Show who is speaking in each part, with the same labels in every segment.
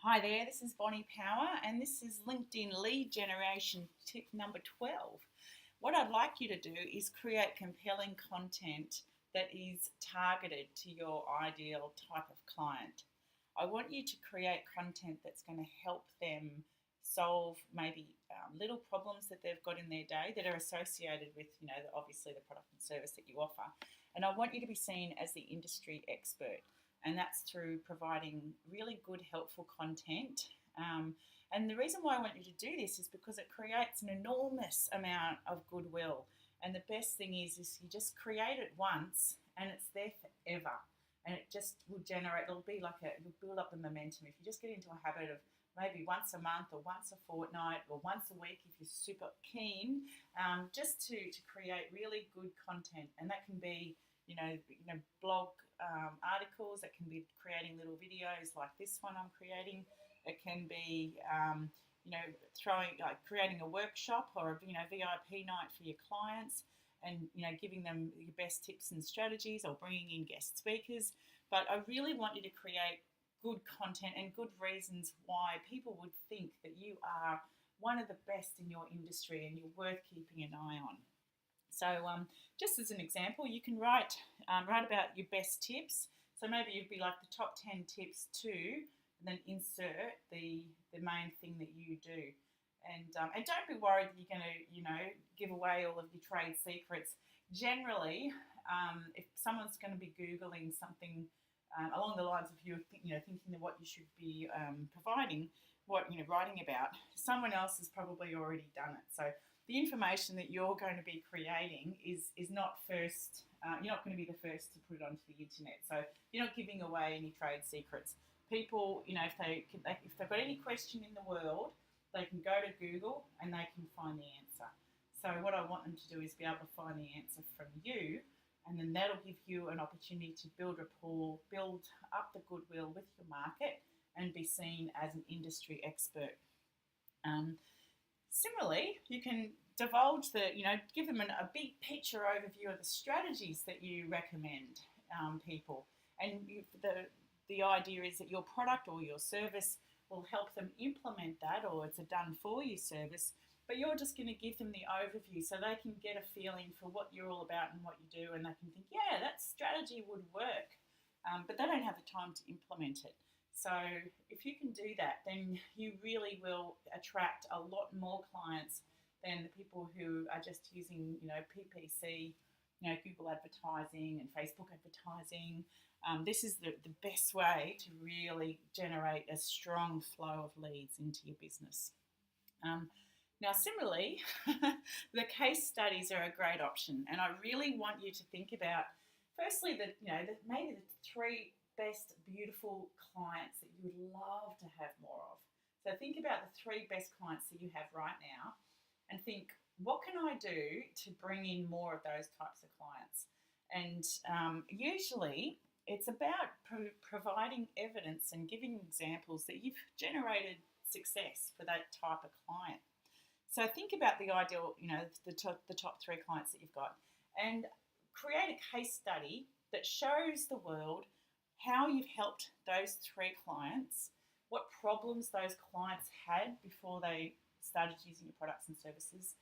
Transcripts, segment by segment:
Speaker 1: Hi there, this is Bonnie Power and this is LinkedIn lead generation tip number 12. What I'd like you to do is create compelling content that is targeted to your ideal type of client. I want you to create content that's going to help them solve maybe little problems that they've got in their day that are associated with, obviously the product and service that you offer. And I want you to be seen as the industry expert. And that's through providing really good, helpful content. And the reason why I want you to do this is because it creates an enormous amount of goodwill. And the best thing is you just create it once and it's there forever. And it just will generate, it'll build up the momentum. If you just get into a habit of maybe once a month or once a fortnight or once a week if you're super keen, just to create really good content. And that can be blog articles. It can be creating little videos like this one I'm creating. It can be, creating a workshop or a VIP night for your clients, and giving them your best tips and strategies or bringing in guest speakers. But I really want you to create good content and good reasons why people would think that you are one of the best in your industry and you're worth keeping an eye on. So just as an example, you can write about your best tips. So maybe you'd be like the top 10 tips and then insert the main thing that you do. And don't be worried that you're going to, give away all of your trade secrets. Generally, if someone's going to be Googling something along the lines of you, thinking of what you should be providing, writing about, someone else has probably already done it. So the information that you're going to be creating is not first. You're not going to be the first to put it onto the internet. So you're not giving away any trade secrets. People, if they've got any question in the world, they can go to Google and they can find the answer. So what I want them to do is be able to find the answer from you, and then that'll give you an opportunity to build rapport, build up the goodwill with your market, and be seen as an industry expert. Similarly, you can divulge give them a big picture overview of the strategies that you recommend people. And the idea is that your product or your service will help them implement that, or it's a done-for-you service, but you're just going to give them the overview so they can get a feeling for what you're all about and what you do, and they can think, yeah, that strategy would work, but they don't have the time to implement it. So if you can do that, then you really will attract a lot more clients than the people who are just using, PPC, Google advertising and Facebook advertising. This is the best way to really generate a strong flow of leads into your business. Now, similarly, the case studies are a great option, and I really want you to think about, firstly, maybe the three best beautiful clients that you would love to have more of. So think about the three best clients that you have right now and think, what can I do to bring in more of those types of clients? And usually it's about providing evidence and giving examples that you've generated success for that type of client. So think about the ideal, the top three clients that you've got, and create a case study that shows the world how you've helped those three clients, what problems those clients had before they started using your products and services.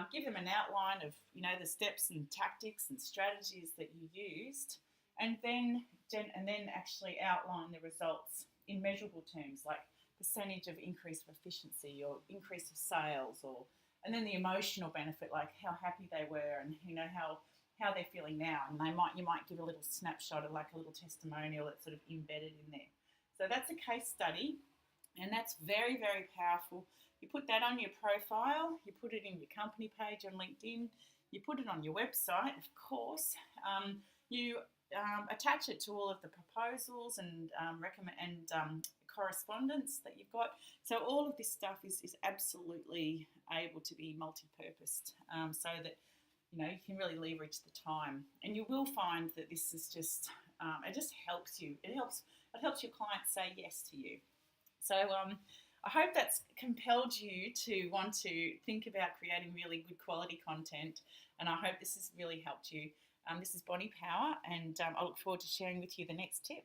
Speaker 1: Give them an outline of the steps and tactics and strategies that you used, and then actually outline the results in measurable terms, like percentage of increase of efficiency or increase of sales, and then the emotional benefit, like how happy they were and how they're feeling now, and you might give a little snapshot of like a little testimonial that's sort of embedded in there. So that's a case study, and that's very, very powerful. You put that on your profile, you put it in your company page on LinkedIn, you put it on your website, of course. You attach it to all of the proposals and correspondence that you've got. So all of this stuff is absolutely able to be multi-purposed, so that you can really leverage the time, and you will find that this is just it just helps you. It helps your clients say yes to you. So I hope that's compelled you to want to think about creating really good quality content, and I hope this has really helped you. This is Bonnie Power, and I look forward to sharing with you the next tip.